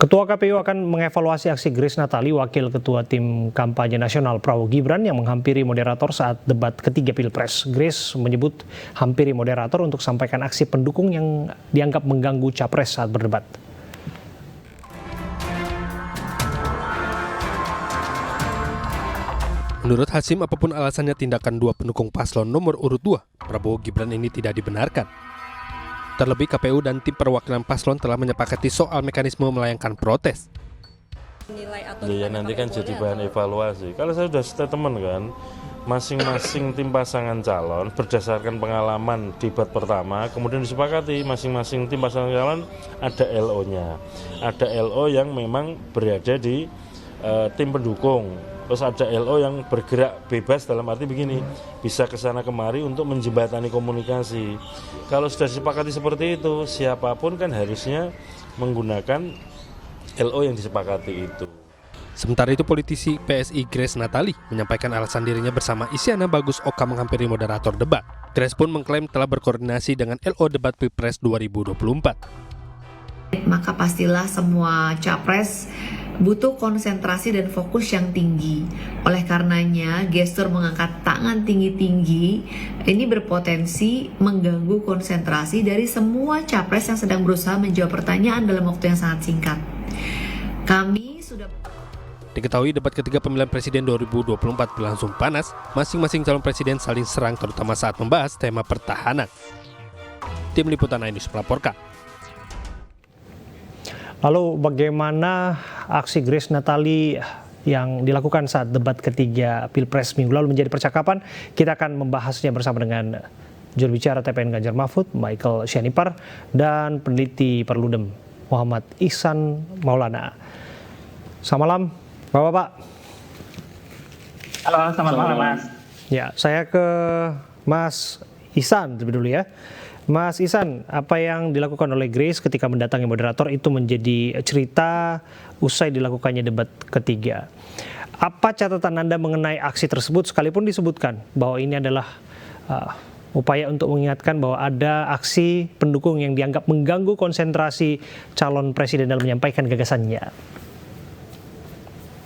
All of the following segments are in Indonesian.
Ketua KPU akan mengevaluasi aksi Grace Natali, Wakil Ketua Tim Kampanye Nasional Prabowo Gibran yang menghampiri moderator saat debat ketiga Pilpres. Grace menyebut hampiri moderator untuk sampaikan aksi pendukung yang dianggap mengganggu capres saat berdebat. Menurut Hasim, apapun alasannya tindakan dua pendukung paslon nomor urut 2, Prabowo Gibran ini tidak dibenarkan. Terlebih KPU dan tim perwakilan paslon telah menyepakati soal mekanisme melayangkan protes. Ya nanti kan jadi bahan evaluasi. Kalau saya sudah statement kan, masing-masing tim pasangan calon berdasarkan pengalaman debat pertama, kemudian disepakati masing-masing tim pasangan calon ada LO-nya. Ada LO yang memang berada di tim pendukung. Terus ada LO yang bergerak bebas dalam arti begini, bisa kesana kemari untuk menjembatani komunikasi. Kalau sudah disepakati seperti itu, siapapun kan harusnya menggunakan LO yang disepakati itu. Sementara itu politisi PSI Grace Natali menyampaikan alasan dirinya bersama Isyana Bagus Oka menghampiri moderator debat. Grace pun mengklaim telah berkoordinasi dengan LO debat Pilpres 2024. Maka pastilah semua capres butuh konsentrasi dan fokus yang tinggi. Oleh karenanya, gestur mengangkat tangan tinggi-tinggi ini berpotensi mengganggu konsentrasi dari semua capres yang sedang berusaha menjawab pertanyaan dalam waktu yang sangat singkat. Kami sudah... Diketahui debat ketiga pemilihan presiden 2024 berlangsung panas, masing-masing calon presiden saling serang terutama saat membahas tema pertahanan. Tim Liputan Ainus melaporkan. Lalu bagaimana aksi Grace Natali yang dilakukan saat debat ketiga Pilpres minggu lalu menjadi percakapan? Kita akan membahasnya bersama dengan juru bicara TPN Ganjar Mahfud, Michael Syanipar, dan peneliti Perludem Muhammad Ihsan Maulana. Selamat malam, Bapak-bapak. Halo, selamat malam, Mas. Ya, saya ke Mas Ihsan terlebih dulu ya. Mas Ihsan, apa yang dilakukan oleh Grace ketika mendatangi moderator itu menjadi cerita usai dilakukannya debat ketiga. Apa catatan Anda mengenai aksi tersebut, sekalipun disebutkan bahwa ini adalah upaya untuk mengingatkan bahwa ada aksi pendukung yang dianggap mengganggu konsentrasi calon presiden dalam menyampaikan gagasannya?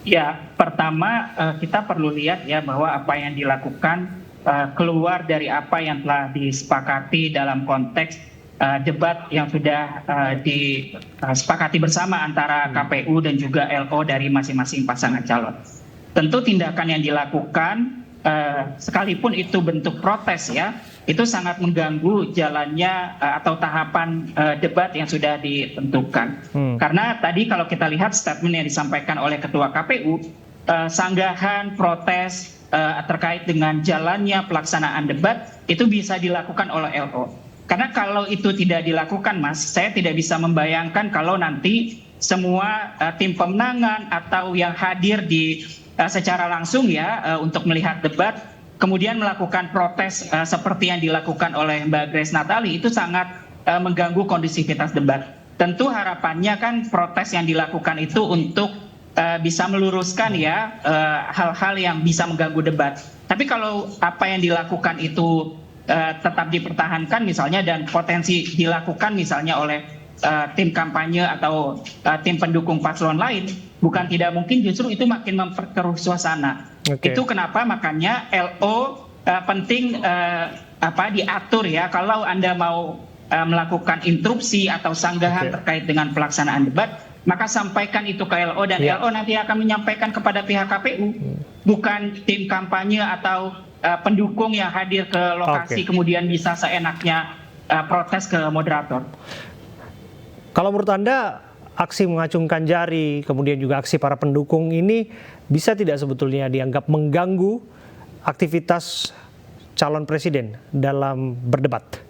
Ya, pertama kita perlu lihat ya bahwa apa yang dilakukan keluar dari apa yang telah disepakati dalam konteks debat yang sudah disepakati bersama antara KPU dan juga LO dari masing-masing pasangan calon. Tentu tindakan yang dilakukan sekalipun itu bentuk protes ya, itu sangat mengganggu jalannya atau tahapan debat yang sudah ditentukan. Karena tadi kalau kita lihat statement yang disampaikan oleh Ketua KPU, sanggahan, protes terkait dengan jalannya pelaksanaan debat itu bisa dilakukan oleh LO. Karena kalau itu tidak dilakukan, Mas, saya tidak bisa membayangkan kalau nanti semua tim pemenangan atau yang hadir di secara langsung ya untuk melihat debat kemudian melakukan protes seperti yang dilakukan oleh Mbak Grace Natali, itu sangat mengganggu kondusivitas debat. Tentu harapannya kan protes yang dilakukan itu untuk bisa meluruskan ya hal-hal yang bisa mengganggu debat. Tapi kalau apa yang dilakukan itu tetap dipertahankan misalnya dan potensi dilakukan misalnya oleh tim kampanye atau tim pendukung paslon lain, bukan tidak mungkin justru itu makin memperkeruh suasana. Itu kenapa makanya LO penting diatur ya, kalau Anda mau melakukan interupsi atau sanggahan terkait dengan pelaksanaan debat, maka sampaikan itu ke LO dan LO nanti akan menyampaikan kepada pihak KPU, bukan tim kampanye atau pendukung yang hadir ke lokasi kemudian bisa seenaknya protes ke moderator. Kalau menurut Anda aksi mengacungkan jari kemudian juga aksi para pendukung ini bisa tidak sebetulnya dianggap mengganggu aktivitas calon presiden dalam berdebat?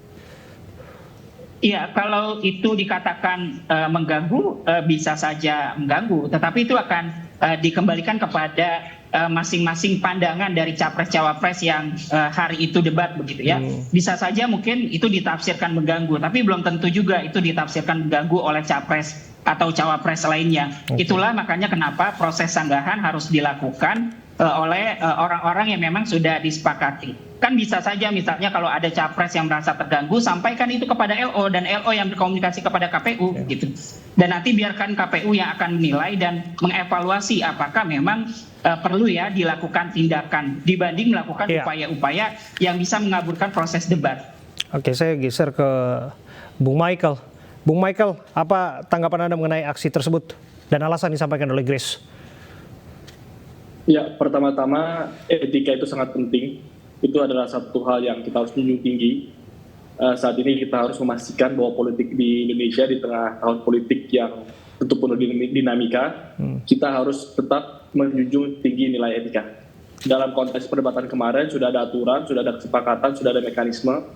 Iya, kalau itu dikatakan mengganggu, bisa saja mengganggu, tetapi itu akan dikembalikan kepada masing-masing pandangan dari capres-cawapres yang hari itu debat begitu ya. Bisa saja mungkin itu ditafsirkan mengganggu, tapi belum tentu juga itu ditafsirkan mengganggu oleh capres atau cawapres lainnya. Itulah makanya kenapa proses sanggahan harus dilakukan oleh orang-orang yang memang sudah disepakati. Kan bisa saja misalnya kalau ada capres yang merasa terganggu, sampaikan itu kepada LO dan LO yang berkomunikasi kepada KPU gitu. Dan nanti biarkan KPU yang akan menilai dan mengevaluasi apakah memang perlu ya dilakukan tindakan dibanding melakukan upaya-upaya yang bisa mengaburkan proses debat. Oke, saya geser ke Bung Michael. Bung Michael, apa tanggapan Anda mengenai aksi tersebut dan alasan disampaikan oleh Grace? Ya, pertama-tama etika itu sangat penting. Itu adalah satu hal yang kita harus junjung tinggi. Saat ini kita harus memastikan bahwa politik di Indonesia di tengah tahun politik yang tentu penuh dinamika, kita harus tetap menjunjung tinggi nilai etika. Dalam konteks perdebatan kemarin sudah ada aturan, sudah ada kesepakatan, sudah ada mekanisme.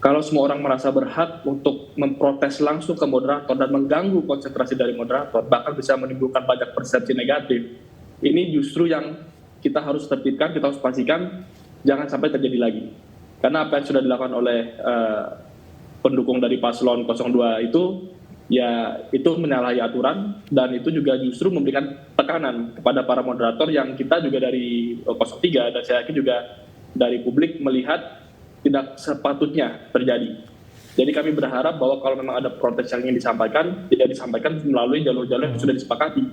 Kalau semua orang merasa berhak untuk memprotes langsung ke moderator dan mengganggu konsentrasi dari moderator, bahkan bisa menimbulkan banyak persepsi negatif, ini justru yang kita harus tertibkan, kita harus pastikan jangan sampai terjadi lagi. Karena apa yang sudah dilakukan oleh pendukung dari paslon 02 itu, ya itu menyalahi aturan, dan itu juga justru memberikan tekanan kepada para moderator yang kita juga dari 03 dan saya yakin juga dari publik melihat tidak sepatutnya terjadi. Jadi kami berharap bahwa kalau memang ada protes yang ingin disampaikan, tidak disampaikan melalui jalur-jalur yang sudah disepakati.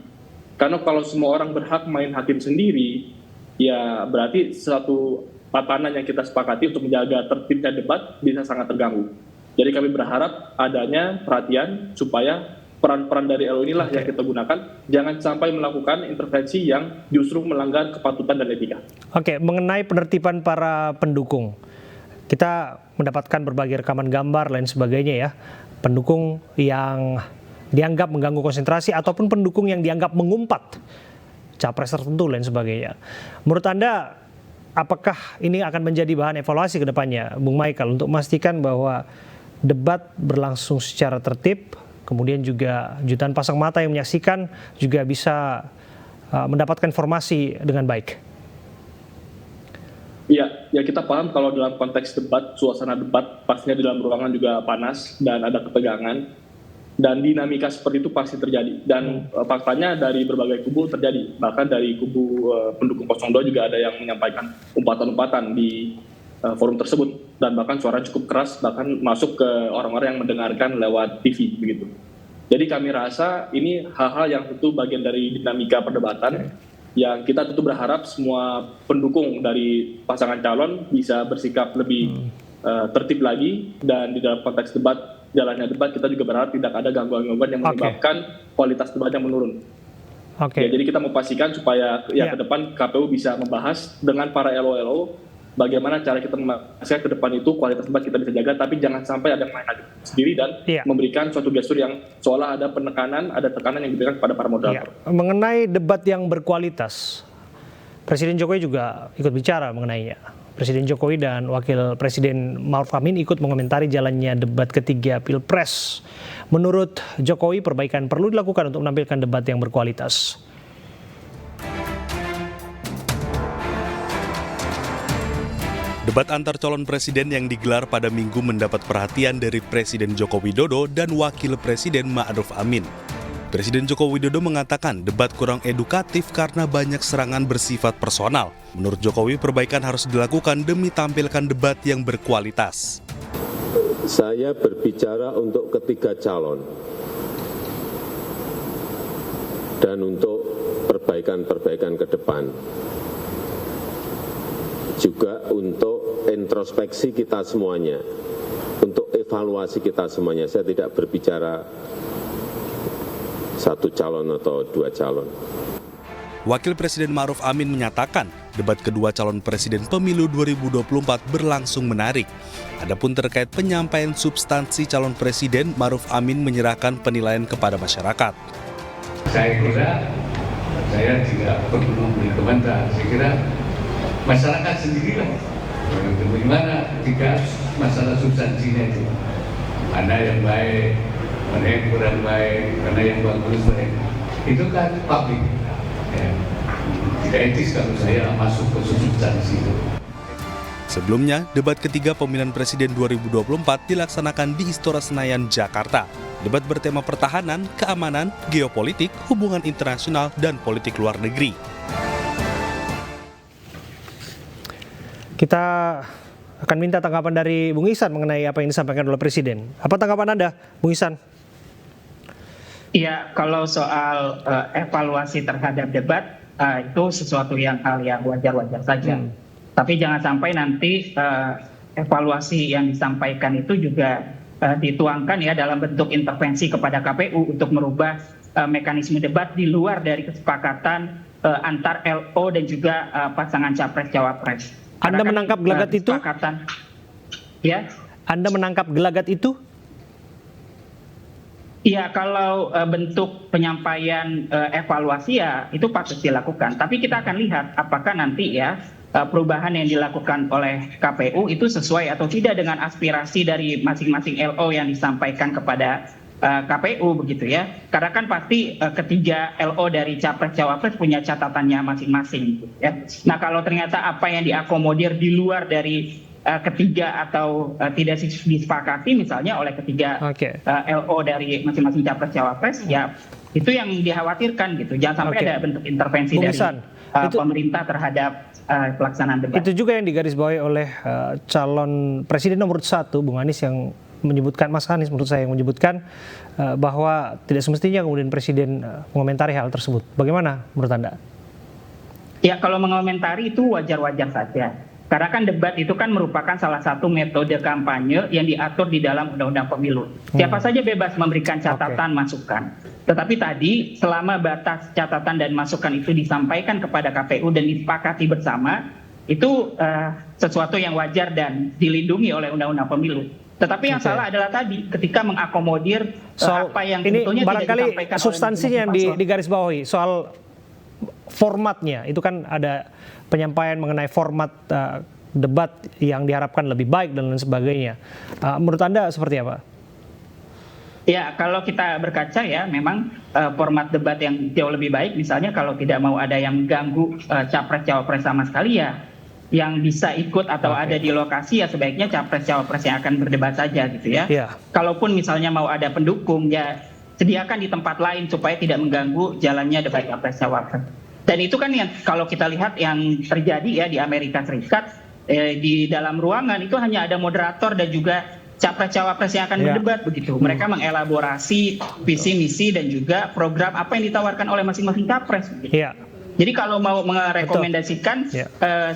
Karena kalau semua orang berhak main hakim sendiri, ya berarti suatu tatanan yang kita sepakati untuk menjaga tertibnya debat bisa sangat terganggu. Jadi kami berharap adanya perhatian supaya peran-peran dari LO inilah yang kita gunakan, jangan sampai melakukan intervensi yang justru melanggar kepatutan dan etika. Oke, mengenai penertiban para pendukung, kita mendapatkan berbagai rekaman gambar lain sebagainya ya, pendukung yang dianggap mengganggu konsentrasi ataupun pendukung yang dianggap mengumpat capres tertentu lain sebagainya. Menurut Anda, apakah ini akan menjadi bahan evaluasi ke depannya, Bung Michael, untuk memastikan bahwa debat berlangsung secara tertib, kemudian juga jutaan pasang mata yang menyaksikan juga bisa mendapatkan informasi dengan baik? Ya kita paham kalau dalam konteks debat, suasana debat pastinya di dalam ruangan juga panas dan ada ketegangan. Dan dinamika seperti itu pasti terjadi. Dan faktanya dari berbagai kubu terjadi. Bahkan dari kubu pendukung 02 juga ada yang menyampaikan umpatan-umpatan di forum tersebut. Dan bahkan suara cukup keras, bahkan masuk ke orang-orang yang mendengarkan lewat TV begitu. Jadi kami rasa ini hal-hal yang tentu bagian dari dinamika perdebatan, yang kita tentu berharap semua pendukung dari pasangan calon bisa bersikap lebih tertib lagi, dan di dalam konteks debat, jalannya debat, kita juga berharap tidak ada gangguan-gangguan yang menyebabkan kualitas debatnya menurun. Ya, jadi kita memastikan supaya ke depan KPU bisa membahas dengan para LO-LO bagaimana cara kita memastikan ke depan itu kualitas debat kita bisa jaga, tapi jangan sampai ada yang main hakim sendiri dan memberikan suatu gestur yang seolah ada tekanan yang diberikan kepada para moderator. Mengenai debat yang berkualitas, Presiden Jokowi juga ikut bicara mengenainya. Presiden Jokowi dan Wakil Presiden Ma'ruf Amin ikut mengomentari jalannya debat ketiga Pilpres. Menurut Jokowi, perbaikan perlu dilakukan untuk menampilkan debat yang berkualitas. Debat antar calon presiden yang digelar pada Minggu mendapat perhatian dari Presiden Joko Widodo dan Wakil Presiden Ma'ruf Amin. Presiden Joko Widodo mengatakan debat kurang edukatif karena banyak serangan bersifat personal. Menurut Jokowi, perbaikan harus dilakukan demi tampilkan debat yang berkualitas. Saya berbicara untuk ketiga calon dan untuk perbaikan-perbaikan ke depan. Juga untuk introspeksi kita semuanya, untuk evaluasi kita semuanya. Saya tidak berbicara satu calon atau dua calon. Wakil Presiden Ma'ruf Amin menyatakan debat kedua calon presiden pemilu 2024 berlangsung menarik. Adapun terkait penyampaian substansi calon presiden, Ma'ruf Amin menyerahkan penilaian kepada masyarakat. Saya kira saya tidak perlu memberi komentar. Saya kira masyarakat sendirilah bagaimana ketika masalah substansinya itu, mana yang baik, mana yang kurang baik, mana yang bagus, itu kan publik. Ya. Tidak etis kalau saya masuk ke substansi itu. Sebelumnya, debat ketiga pemilihan presiden 2024 dilaksanakan di Istora Senayan, Jakarta. Debat bertema pertahanan, keamanan, geopolitik, hubungan internasional, dan politik luar negeri. Kita akan minta tanggapan dari Bung Ihsan mengenai apa yang disampaikan oleh Presiden. Apa tanggapan Anda, Bung Ihsan? Iya, kalau soal evaluasi terhadap debat itu sesuatu hal yang wajar-wajar saja. Tapi jangan sampai nanti evaluasi yang disampaikan itu juga dituangkan ya dalam bentuk intervensi kepada KPU untuk merubah mekanisme debat di luar dari kesepakatan antar LO dan juga pasangan capres-cawapres. Anda menangkap gelagat itu? Ya. Anda menangkap gelagat itu? Iya, kalau bentuk penyampaian evaluasi ya itu patut dilakukan. Tapi kita akan lihat apakah nanti ya perubahan yang dilakukan oleh KPU itu sesuai atau tidak dengan aspirasi dari masing-masing LO yang disampaikan kepada KPU begitu ya. Karena kan pasti ketiga LO dari capres-cawapres punya catatannya masing-masing gitu ya. Nah, kalau ternyata apa yang diakomodir di luar dari ketiga atau tidak disepakati misalnya oleh ketiga LO dari masing-masing capres-cawapres ya itu yang dikhawatirkan gitu. Jangan sampai ada bentuk intervensi dari pemerintah terhadap pelaksanaan debat. Itu juga yang digarisbawahi oleh calon presiden nomor 1 Bung Anies yang menyebutkan, Mas Anies menurut saya yang menyebutkan bahwa tidak semestinya kemudian presiden mengomentari hal tersebut. Bagaimana menurut Anda? Ya, kalau mengomentari itu wajar-wajar saja. Karena kan debat itu kan merupakan salah satu metode kampanye yang diatur di dalam Undang-Undang Pemilu. Siapa saja bebas memberikan catatan, masukan. Tetapi tadi selama batas catatan dan masukan itu disampaikan kepada KPU dan disepakati bersama, itu sesuatu yang wajar dan dilindungi oleh Undang-Undang Pemilu. Tetapi yang salah adalah tadi ketika mengakomodir apa yang ini tentunya barangkali tidak disampaikan substansinya yang digarisbawahi soal formatnya. Itu kan ada penyampaian mengenai format debat yang diharapkan lebih baik dan lain sebagainya. Menurut Anda seperti apa? Ya, kalau kita berkaca ya, memang format debat yang jauh lebih baik, misalnya kalau tidak mau ada yang mengganggu capres-cawapres sama sekali ya, yang bisa ikut atau ada di lokasi ya sebaiknya capres-cawapres yang akan berdebat saja gitu ya. Kalaupun misalnya mau ada pendukung ya sediakan di tempat lain supaya tidak mengganggu jalannya debat capres-cawapres. Dan itu kan yang kalau kita lihat yang terjadi ya di Amerika Serikat, di dalam ruangan itu hanya ada moderator dan juga capres-cawapres yang akan berdebat begitu. Mereka mengelaborasi visi misi dan juga program apa yang ditawarkan oleh masing-masing capres. Begitu. Jadi kalau mau merekomendasikan,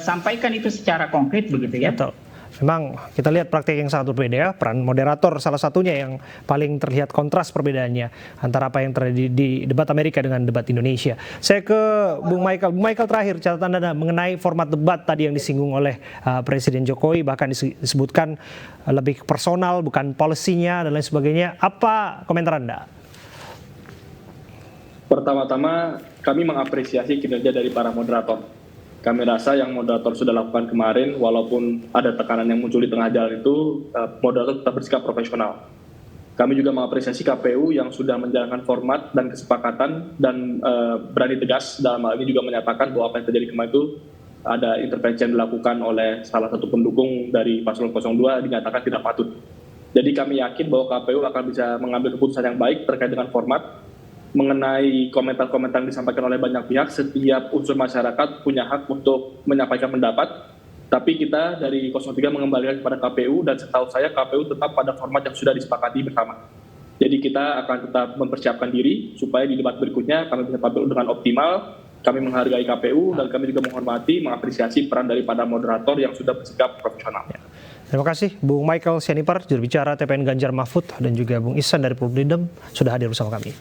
sampaikan itu secara konkret begitu ya. Betul. Memang kita lihat praktik yang sangat berbeda ya, peran moderator salah satunya yang paling terlihat kontras perbedaannya antara apa yang terjadi di debat Amerika dengan debat Indonesia. Saya ke Bung Michael. Bung Michael, terakhir catatan Anda mengenai format debat tadi yang disinggung oleh Presiden Jokowi, bahkan disebutkan lebih personal bukan policy-nya dan lain sebagainya. Apa komentar Anda? Pertama-tama kami mengapresiasi kinerja dari para moderator. Kami rasa yang moderator sudah lakukan kemarin, walaupun ada tekanan yang muncul di tengah jalan itu, moderator tetap bersikap profesional. Kami juga mengapresiasi KPU yang sudah menjalankan format dan kesepakatan dan berani tegas dalam hal ini juga menyatakan bahwa apa yang terjadi kemarin itu ada intervensi yang dilakukan oleh salah satu pendukung dari Paslon 02 dinyatakan tidak patut. Jadi kami yakin bahwa KPU akan bisa mengambil keputusan yang baik terkait dengan format. Mengenai komentar-komentar yang disampaikan oleh banyak pihak, setiap unsur masyarakat punya hak untuk menyampaikan pendapat, tapi kita dari 03 mengembalikan kepada KPU dan setahu saya KPU tetap pada format yang sudah disepakati bersama. Jadi kita akan tetap mempersiapkan diri supaya di debat berikutnya kami bisa tampil dengan optimal. Kami menghargai KPU dan kami juga menghormati, mengapresiasi peran daripada moderator yang sudah bersikap profesional. Terima kasih Bung Michael Sianipar, juru bicara TPN Ganjar Mahfud, dan juga Bung Ihsan dari Perludem sudah hadir bersama kami.